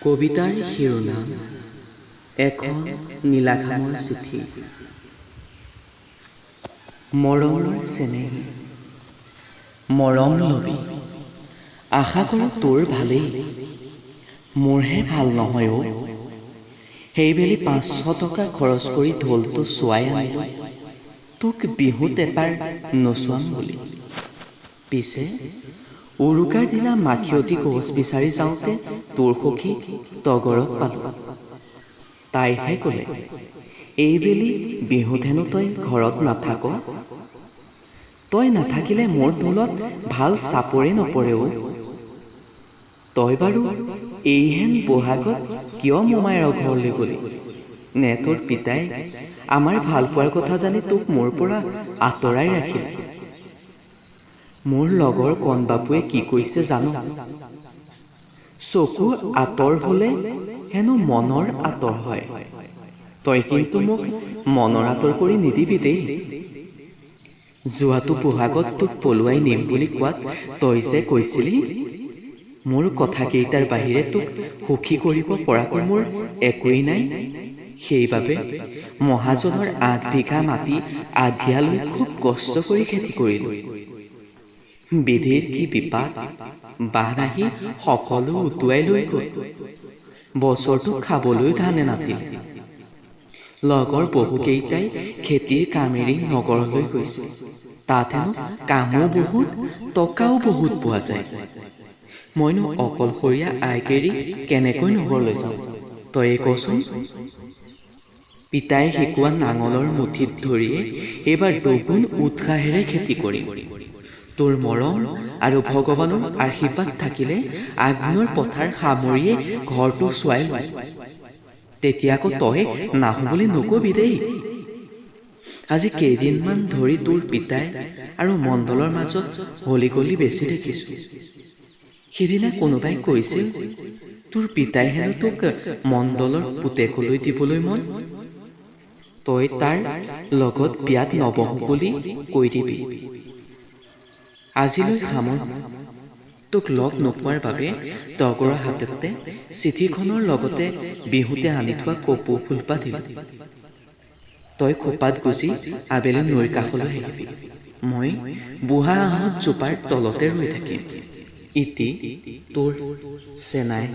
কবিতাৰ শিৰোনাম এখন নীলাখামৰ চিঠি। মৰমৰ চেনেহী, মৰম লবি, আশা কৰোঁ তোৰ ভালেই, মোৰহে ভাল নহয় অ। সেইবেলি 500 টকা খৰচ কৰি ঢোলটো চোৱাই আনিলোঁ তোক বিহুত এপাৰ নচুৱাম বুলি। পিছে উৰুকাৰ দিনা মাখিয়তী গছ বিচাৰি যাওঁতে তোৰ সখী তগৰক পালোঁ। তাইহে কলে, এইবেলি বিহুত হেনো তই ঘৰত নাথাক, তই নাথাকিলে মোৰ ঢোলত ভাল চাপৰে নপৰে অ। তই বাৰু এইহেন বহাগত কিয় মোমায়েৰৰ ঘৰলৈ গলি? নে তোৰ পিতাই আমাৰ ভাল পোৱাৰ কথা জানি তোক মোৰ পৰা আঁতৰাই ৰাখিলে? মোৰ লগৰ কণবাপুৱে কি কৈছে জানো? চকু আঁতৰ হলে হেনো মনৰ আঁতৰ হয়। তই কিন্তু মোক মনৰ আঁতৰ কৰি নিদিবি দেই। যোৱাটো বহাগত তোক পলুৱাই নিম বুলি কোৱাত তই যে কৈছিলি, মোৰ কথাকেইটাৰ বাহিৰে তোক সুখী কৰিব পৰাকৈ মোৰ একোৱেই নাই। সেইবাবে মহাজনৰ 8 বিঘা মাটি আধিয়া লৈ খুব কষ্ট কৰি খেতি কৰিলোঁ। বিধিৰ কি বিপাক, বান আহি সকলো উটুৱাই লৈ গল। বছৰটো খাবলৈ ধানে নাটিলে। লগৰ বহুকেইটাই খেতিৰ কাম এৰি নগৰলৈ গৈছে। তাত হেনো কামো বহুত, টকাও বহুত পোৱা যায়। মইনো অকলশৰীয়া আইক এৰি কেনেকৈ নগৰলৈ যাওঁ, তয়ে কচোন? পিতাই শিকোৱা নাঙলৰ মুঠিত ধৰিয়ে এইবাৰ দুগুণ উৎসাহেৰে খেতি কৰিম। তোৰ মৰম আৰু ভগৱানৰ আশীৰ্বাদ থাকিলে আঘোণৰ পথাৰ সামৰিয়ে ঘৰটো চোৱাই লম। তেতিয়া আকৌ তই নাহো বুলি নকবি দেই। আজি কেইদিনমান ধৰি তোৰ পিতাই আৰু মণ্ডলৰ মাজত হলি গলি বেছি দেখিছো। সিদিনা কোনোবাই কৈছিল তোৰ পিতাই হেনো তোক মণ্ডলৰ পুতেকলৈ দিবলৈ মন। তই তাৰ লগত বিয়াত নবহো বুলি কৈ দিবি। আজিলৈ সামৰো। তোক লগ নোপোৱাৰ বাবে তগৰৰ হাততে চিঠিখনৰ লগতে বিহুতে আনি থোৱা কপৌ ফুলপাহ দিলোঁ। তই খোপাত গুজি আবেলি নৈৰ কাষলৈ আহিবি। মই বুঢ়া আহঁত জোপাৰ তলতে ৰৈ থাকিম। ইতি তোৰ চেনাই।